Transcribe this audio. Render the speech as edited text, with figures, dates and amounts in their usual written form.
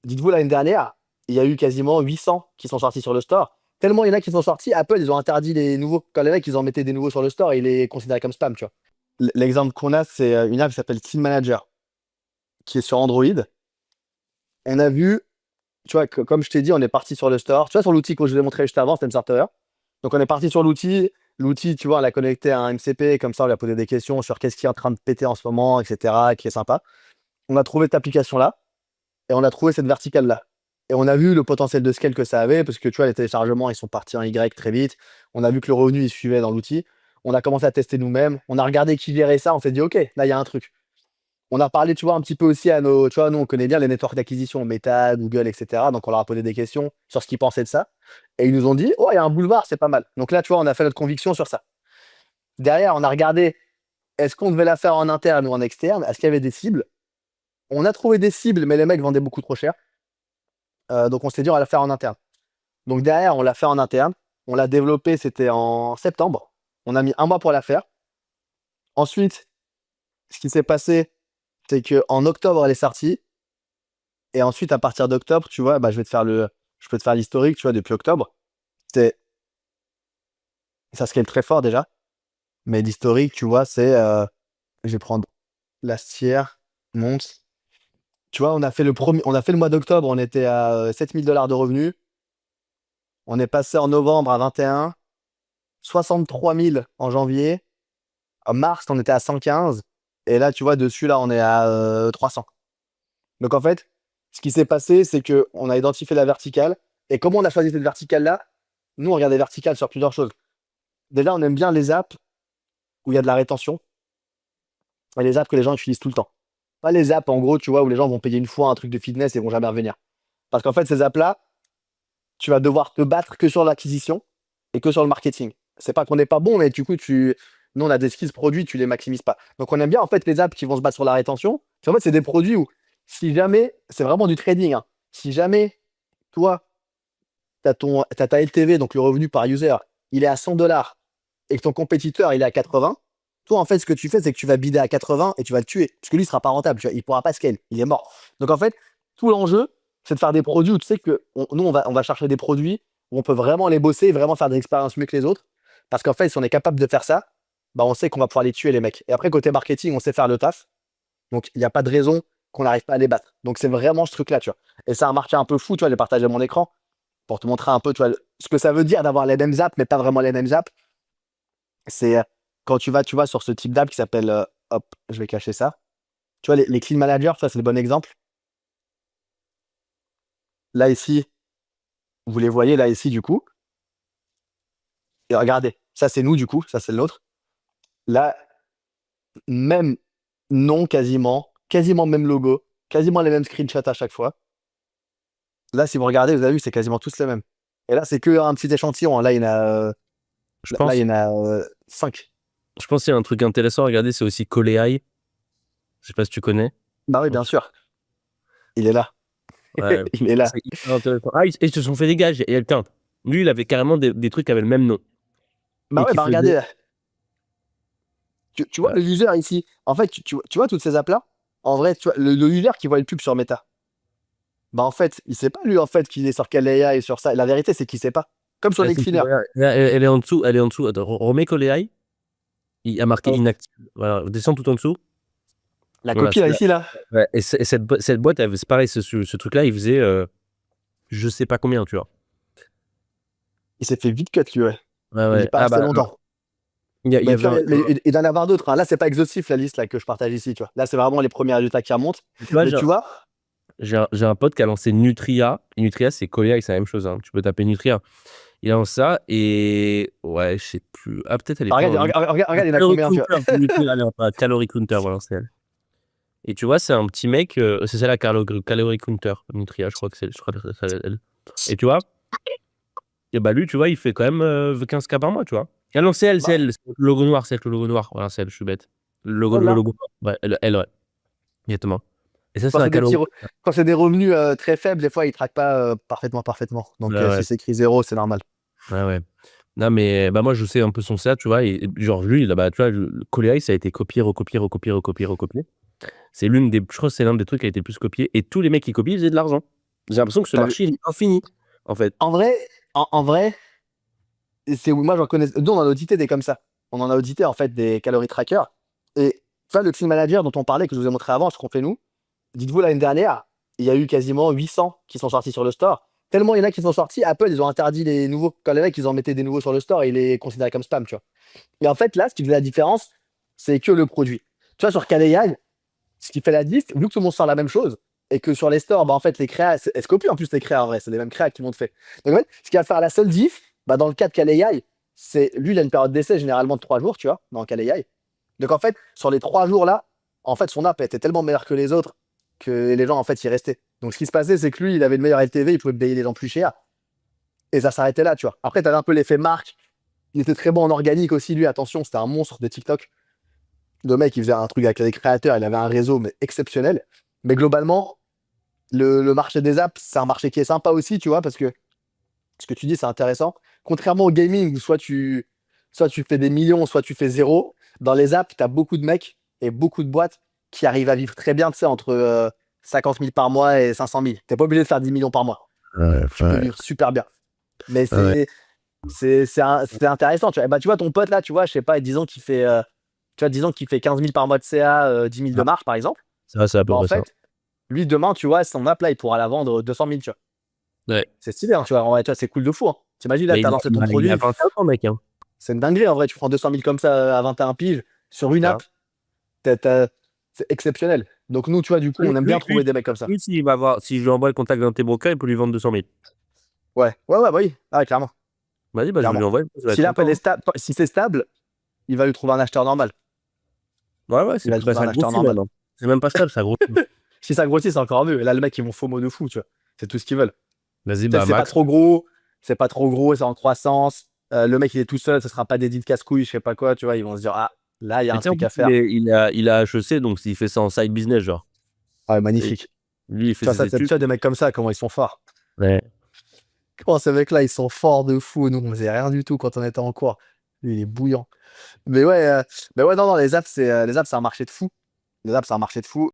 Dites-vous, l'année dernière, il y a eu quasiment 800 qui sont sortis sur le store. Tellement il y en a qui sont sortis, Apple, ils ont interdit les nouveaux. Quand les mecs, ils en mettaient des nouveaux sur le store, ils les considéraient comme spam, tu vois. L'exemple qu'on a, c'est une app qui s'appelle Team Manager, qui est sur Android. On a vu, tu vois, comme je t'ai dit, on est parti sur le store. Tu vois, sur l'outil que je vous ai montré juste avant, c'était une starter. Donc, on est parti sur l'outil. L'outil, tu vois, on l'a connecté à un MCP, comme ça, on lui a posé des questions sur qu'est-ce qui est en train de péter en ce moment, etc., qui est sympa. On a trouvé cette application-là et on a trouvé cette verticale-là. Et on a vu le potentiel de scale que ça avait, parce que tu vois, les téléchargements, ils sont partis en Y très vite. On a vu que le revenu, il suivait dans l'outil. On a commencé à tester nous-mêmes. On a regardé qui gérait ça. On s'est dit, OK, là, il y a un truc. On a parlé, tu vois, un petit peu aussi à nos. Tu vois, nous, on connaît bien les networks d'acquisition, Meta, Google, etc. Donc, on leur a posé des questions sur ce qu'ils pensaient de ça. Et ils nous ont dit, oh, il y a un boulevard, c'est pas mal. Donc là, tu vois, on a fait notre conviction sur ça. Derrière, on a regardé, est-ce qu'on devait la faire en interne ou en externe? Est-ce qu'il y avait des cibles? On a trouvé des cibles, mais les mecs vendaient beaucoup trop cher. Donc, on s'est dit, on va la faire en interne. Donc, derrière, on l'a fait en interne. On l'a développé, c'était en septembre. On a mis 1 mois pour la faire. Ensuite, ce qui s'est passé, c'est qu'en octobre, elle est sortie. Et ensuite, à partir d'octobre, tu vois, bah, je peux te faire l'historique, tu vois, depuis octobre. C'est, ça scale très fort déjà. Mais l'historique, tu vois, je vais prendre last year, month. Tu vois, on a fait le mois d'octobre, on était à 7 000 $ de revenus. On est passé en novembre à 21, 63 000 en janvier. En mars, on était à 115. Et là, tu vois, dessus, là, on est à 300. Donc, en fait, ce qui s'est passé, c'est qu'on a identifié la verticale. Et comment on a choisi cette verticale-là? Nous, on regarde les verticales sur plusieurs choses. Déjà, on aime bien les apps où il y a de la rétention et les apps que les gens utilisent tout le temps. Pas les apps, en gros, tu vois, où les gens vont payer une fois un truc de fitness et vont jamais revenir. Parce qu'en fait, ces apps-là, tu vas devoir te battre que sur l'acquisition et que sur le marketing. C'est pas qu'on n'est pas bon, mais du coup, nous, on a des skills produits, tu les maximises pas. Donc, on aime bien, en fait, les apps qui vont se battre sur la rétention. En fait, c'est des produits où, si jamais, c'est vraiment du trading, hein. Si jamais, toi, t'as ta LTV, donc le revenu par user, il est à 100 $ et que ton compétiteur, il est à 80, toi, en fait, ce que tu fais, c'est que tu vas bider à 80 et tu vas le tuer. Parce que lui, il sera pas rentable, tu vois, il pourra pas scale, il est mort. Donc, en fait, tout l'enjeu, c'est de faire des produits où tu sais que nous, on va chercher des produits où on peut vraiment les bosser et vraiment faire des expériences mieux que les autres. Parce qu'en fait, si on est capable de faire ça, bah, on sait qu'on va pouvoir les tuer, les mecs. Et après, côté marketing, on sait faire le taf. Donc, il n'y a pas de raison qu'on n'arrive pas à les battre. Donc, c'est vraiment ce truc-là, tu vois. Et ça a marché un peu fou, tu vois, j'ai partagé mon écran pour te montrer un peu, tu vois, ce que ça veut dire d'avoir les mêmes apps, mais pas vraiment les mêmes apps. C'est quand tu vas sur ce type d'app qui s'appelle, hop, je vais cacher ça. Tu vois, les clean managers, ça, c'est le bon exemple. Là, ici, vous les voyez, là, ici, du coup. Et regardez, ça, c'est nous, du coup, ça, c'est le nôtre. Là, même nom quasiment même logo, quasiment les mêmes screenshots à chaque fois. Là, si vous regardez, vous avez vu, c'est quasiment tous les mêmes. Et là, c'est que un petit échantillon, hein. Là, il y en a, Je là, il pense, y en a 5. je pense qu'il y a un truc intéressant à regarder, c'est aussi Coléaï. Je sais pas si tu connais. Bah oui, bien sûr. Il est là. Ouais, Il est là. c'est hyper intéressant. Ah, ils se sont fait des gages. Et putain, lui, il avait carrément des trucs qui avaient le même nom. Bah Et ouais, qui bah faisaient. regardez, tu vois le user ici. En fait, tu vois toutes ces apps-là. En vrai, tu vois, le user qui voit une pub sur Meta. Bah en fait, il sait pas lui en fait qu'il est sur quel AI et sur ça. La vérité, c'est qu'il sait pas. Comme sur les Si, si, cleaners. regarde, elle est en dessous. Elle est en dessous. Attends, remets Coléaï. Il a marqué Hop. inactif. Voilà, descends tout en dessous. La Voilà, copie là, celui-là. ici là. Ouais, et cette boîte, c'est pareil, ce truc-là, il faisait je sais pas combien, tu vois. Il s'est fait vite cut lui, ouais. Ouais, Il est ouais. pas Ah resté bah, longtemps. il y Mais, tu avait vois, mais il doit y en avoir d'autres, hein. Là, c'est pas exhaustif la liste là, que je partage ici. Tu vois. Là, c'est vraiment les premiers résultats qui remontent. tu vois, Mais tu vois, j'ai un pote qui a lancé Nutria. Et Nutria, c'est Coléaï, c'est la même chose, hein. Tu peux taper Nutria. Il lance ça et ouais, je sais plus. Ah, peut-être elle est ah, pas regarde, en regarde, il y en a Calorie combien, tu vois. Counter. Nutria, allez, pas Calorie Counter, voilà, c'est elle. Et tu vois, c'est un petit mec, c'est ça la Calorie Counter, Nutria, je crois que c'est, je crois que c'est elle. Et tu vois, et bah lui, tu vois, il fait quand même 15K par mois, tu vois. Ah non, c'est Bah, elle, c'est le logo noir, c'est le logo noir. Voilà, c'est elle, je suis bête. elle, Le là. logo noir. Ouais, ouais, exactement. Et ça, c'est Quand la c'est des petits, calorie. quand c'est des revenus très faibles, des fois, ils traquent pas parfaitement. Donc, Ouais, ouais, si c'est écrit zéro, c'est normal. ouais, ouais. Non, mais bah moi, je sais un peu son stat, tu vois. Et genre, lui, là, bah, tu vois, le Coléaï, ça a été copié, recopié, recopié, recopié, recopié. C'est je crois que c'est l'un des trucs qui a été le plus copié. Et tous les mecs qui copient, ils faisaient de l'argent. J'ai l'impression que ce T'as vu- marché il est infini, en fait. En vrai, en vrai, moi j'en connais. Nous, on en a audité des comme ça. On en a audité en fait des calories trackers. Et ça, le Clean Manager dont on parlait, que je vous ai montré avant, ce qu'on fait nous, dites-vous l'année dernière, il y a eu quasiment 800 qui sont sortis sur le store. Tellement il y en a qui sont sortis, Apple, ils ont interdit les nouveaux. Quand les mecs, ils en mettaient des nouveaux sur le store, ils les considéraient comme spam, tu vois. Et en fait, là, ce qui fait la différence, c'est que le produit. Tu vois, sur Kaleai, ce qui fait la diff, vu que tout le monde sort la même chose, et que sur les stores, bah, en fait, les créas, elles se copient en plus les créas en vrai, c'est les mêmes créas que tout le monde fait. Donc en fait, ce qui va faire la seule diff, bah, dans le cas de Kaleai, c'est lui, il a une période d'essai généralement de 3 jours, tu vois, dans Kaleai. Donc en fait, sur les 3 jours là, en fait, son app était tellement meilleure que les autres que les gens, en fait, y restaient. Donc ce qui se passait, c'est que lui, il avait le meilleur LTV, il pouvait payer les gens plus cher, et ça s'arrêtait là, tu vois. Après, tu avais un peu l'effet marque. Il était très bon en organique aussi, lui, attention, c'était un monstre de TikTok. Le mec, il faisait un truc avec les créateurs, il avait un réseau mais exceptionnel. Mais globalement, le marché des apps, c'est un marché qui est sympa aussi, tu vois, parce que ce que tu dis, c'est intéressant. Contrairement au gaming, où soit tu fais des millions, soit tu fais zéro, dans les apps, tu as beaucoup de mecs et beaucoup de boîtes qui arrivent à vivre très bien, tu sais, entre 50 000 par mois et 500 000. Tu n'es pas obligé de faire 10 millions par mois. Ouais, Tu peux vivre super bien. Mais ouais. c'est intéressant. Tu vois. Et bah, tu vois, ton pote là, tu vois, je sais pas, disons qu'il fait, disons qu'il fait 15 000 par mois de CA, 10 000 de Ah, marge, par exemple. ça, c'est à peu Bah, en près ça. fait, lui, demain, tu vois, son app là, il pourra la vendre 200 000, tu vois. Ouais. C'est stylé, hein, tu vois. En vrai, tu vois, c'est cool de fou. Hein. T'imagines, là, Mais tu as lancé ton il a produit. 21 ans, mec. Hein. C'est une dinguerie, en vrai. Tu prends 200 000 comme ça à 21 piges sur une Ça. app. C'est exceptionnel. Donc, nous, tu vois, du coup, on aime bien trouver des mecs comme ça. Lui, s'il va voir, si je lui envoie le contact d'un de tes brokers, il peut lui vendre 200 000. Ouais, ouais, ouais, bah oui. Ah, clairement. Vas-y, bah, je vais lui Clairement. envoyer. Ça va Si être l'app, content. elle est Hein. stable, si c'est stable, il va lui trouver un acheteur normal. Ouais, ouais, Il va lui trouver ça un acheteur grossit normal. maintenant. C'est même pas stable, ça grossit. Si ça grossit, c'est encore mieux. Et là, le mec, ils vont FOMO de fou, tu vois. C'est tout ce qu'ils veulent. Vas-y, Tu sais, bah, c'est pas Max. trop gros, c'est en croissance. Le mec, il est tout seul, ce sera pas des deals casse-couilles, je sais pas quoi, tu vois. Ils vont se dire, ah, là, il y a Mais un tu sais, en truc plus, à faire. il a HEC, donc il fait ça en side business, genre. Ah ouais, Et magnifique. lui, il Tu fait vois, ses ça, tu études. vois, des mecs comme ça, comment ils sont forts. Ouais. Comment ces mecs-là, ils sont forts de fou. Nous, on faisait rien du tout quand on était en cours. Lui, il est bouillant. Mais ouais, non, les apps, c'est un marché de fou. Les apps, c'est un marché de fou.